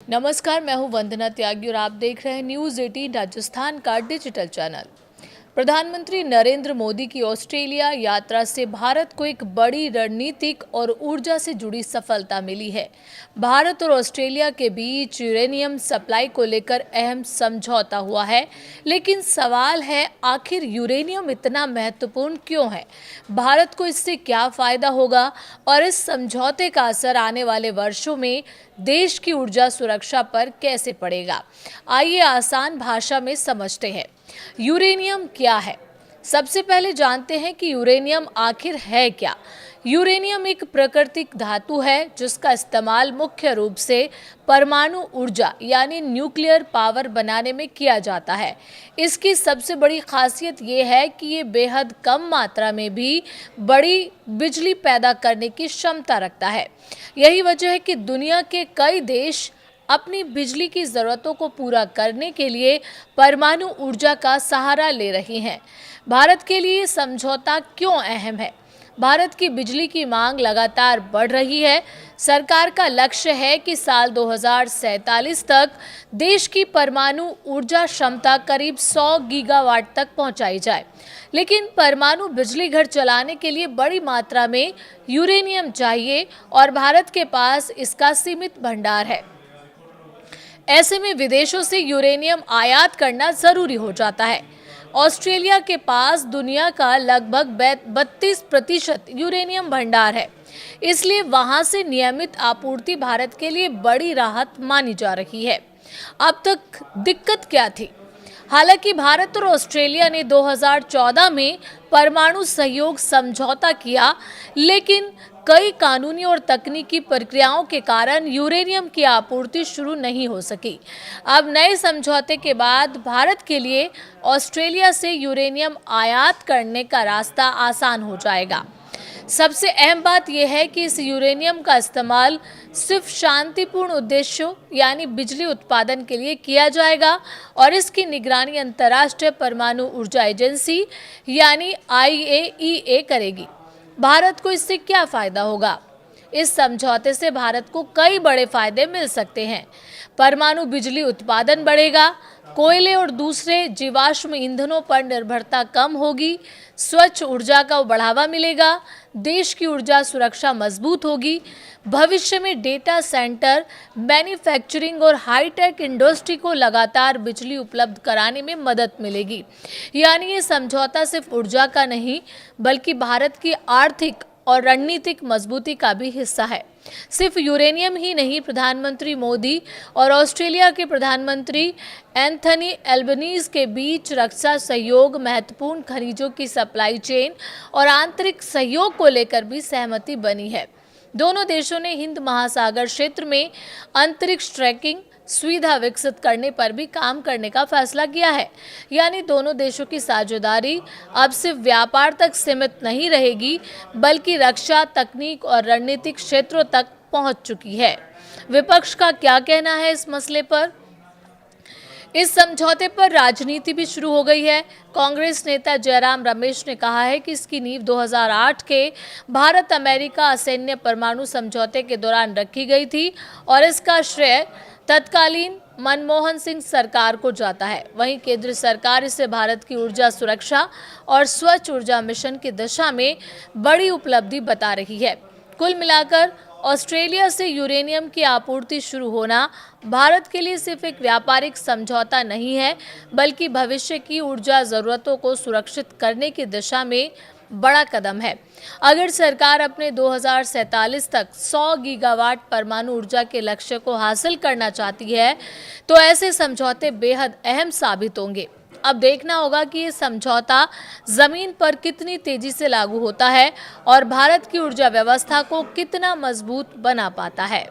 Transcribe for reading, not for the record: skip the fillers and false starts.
नमस्कार, मैं हूं वंदना त्यागी और आप देख रहे हैं न्यूज़ 18 राजस्थान का डिजिटल चैनल। प्रधानमंत्री नरेंद्र मोदी की ऑस्ट्रेलिया यात्रा से भारत को एक बड़ी रणनीतिक और ऊर्जा से जुड़ी सफलता मिली है। भारत और ऑस्ट्रेलिया के बीच यूरेनियम सप्लाई को लेकर अहम समझौता हुआ है, लेकिन सवाल है आखिर यूरेनियम इतना महत्वपूर्ण क्यों है? भारत को इससे क्या फायदा होगा और इस समझौते का असर आने वाले वर्षों में देश की ऊर्जा सुरक्षा पर कैसे पड़ेगा? आइए आसान भाषा में समझते हैं। यूरेनियम क्या है? सबसे पहले जानते हैं कि यूरेनियम आखिर है क्या। यूरेनियम एक प्राकृतिक धातु है जिसका इस्तेमाल मुख्य रूप से परमाणु ऊर्जा यानी न्यूक्लियर पावर बनाने में किया जाता है। इसकी सबसे बड़ी खासियत ये है कि ये बेहद कम मात्रा में भी बड़ी बिजली पैदा करने की क्षमता रखता है। यही वजह है कि दुनिया के कई देश अपनी बिजली की ज़रूरतों को पूरा करने के लिए परमाणु ऊर्जा का सहारा ले रही हैं। भारत के लिए समझौता क्यों अहम है? भारत की बिजली की मांग लगातार बढ़ रही है। सरकार का लक्ष्य है कि साल 2047 तक देश की परमाणु ऊर्जा क्षमता करीब 100 गीगावाट तक पहुंचाई जाए। लेकिन परमाणु बिजली घर चलाने के लिए बड़ी मात्रा में यूरेनियम चाहिए और भारत के पास इसका सीमित भंडार है। ऐसे में विदेशों से यूरेनियम आयात करना जरूरी हो जाता है। ऑस्ट्रेलिया के पास दुनिया का लगभग 32% यूरेनियम भंडार है, इसलिए वहां से नियमित आपूर्ति भारत के लिए बड़ी राहत मानी जा रही है। अब तक दिक्कत क्या थी? हालांकि भारत और ऑस्ट्रेलिया ने 2014 में परमाणु सहयोग समझौता किया, लेकिन कई कानूनी और तकनीकी प्रक्रियाओं के कारण यूरेनियम की आपूर्ति शुरू नहीं हो सकी। अब नए समझौते के बाद भारत के लिए ऑस्ट्रेलिया से यूरेनियम आयात करने का रास्ता आसान हो जाएगा। सबसे अहम बात यह है कि इस यूरेनियम का इस्तेमाल सिर्फ शांतिपूर्ण उद्देश्यों यानी बिजली उत्पादन के लिए किया जाएगा और इसकी निगरानी अंतर्राष्ट्रीय परमाणु ऊर्जा एजेंसी यानी IAEA करेगी। भारत को इससे क्या फायदा होगा? इस समझौते से भारत को कई बड़े फायदे मिल सकते हैं। परमाणु बिजली उत्पादन बढ़ेगा, कोयले और दूसरे जीवाश्म ईंधनों पर निर्भरता कम होगी, स्वच्छ ऊर्जा का बढ़ावा मिलेगा, देश की ऊर्जा सुरक्षा मजबूत होगी, भविष्य में डेटा सेंटर, मैन्युफैक्चरिंग और हाईटेक इंडस्ट्री को लगातार बिजली उपलब्ध कराने में मदद मिलेगी। यानी ये समझौता सिर्फ ऊर्जा का नहीं बल्कि भारत की आर्थिक और रणनीतिक मजबूती का भी हिस्सा है। सिर्फ यूरेनियम ही नहीं, प्रधानमंत्री मोदी और ऑस्ट्रेलिया के प्रधानमंत्री एंथनी एल्बनीज के बीच रक्षा सहयोग, महत्वपूर्ण खनिजों की सप्लाई चेन और आंतरिक सहयोग को लेकर भी सहमति बनी है। दोनों देशों ने हिंद महासागर क्षेत्र में अंतरिक्ष ट्रैकिंग सुविधा विकसित करने पर भी काम करने का फैसला किया है। यानी दोनों देशों की साझेदारी अब सिर्फ व्यापार तक सीमित नहीं रहेगी बल्कि रक्षा, तकनीक और रणनीतिक क्षेत्रों तक पहुंच चुकी है। विपक्ष का क्या कहना है इस मसले पर? इस समझौते पर राजनीति भी शुरू हो गई है। कांग्रेस नेता जयराम रमेश ने कहा है कि इसकी नींव 2008 के भारत अमेरिका असैन्य परमाणु समझौते के दौरान रखी गई थी और इसका श्रेय तत्कालीन मनमोहन सिंह सरकार को जाता है। वहीं केंद्र सरकार इसे भारत की ऊर्जा सुरक्षा और स्वच्छ ऊर्जा मिशन की दिशा में बड़ी उपलब्धि बता रही है। कुल मिलाकर ऑस्ट्रेलिया से यूरेनियम की आपूर्ति शुरू होना भारत के लिए सिर्फ एक व्यापारिक समझौता नहीं है बल्कि भविष्य की ऊर्जा जरूरतों को सुरक्षित करने की दिशा में बड़ा कदम है। अगर सरकार अपने 2047 तक 100 गीगावाट परमाणु ऊर्जा के लक्ष्य को हासिल करना चाहती है तो ऐसे समझौते बेहद अहम साबित होंगे। अब देखना होगा कि ये समझौता जमीन पर कितनी तेजी से लागू होता है और भारत की ऊर्जा व्यवस्था को कितना मजबूत बना पाता है।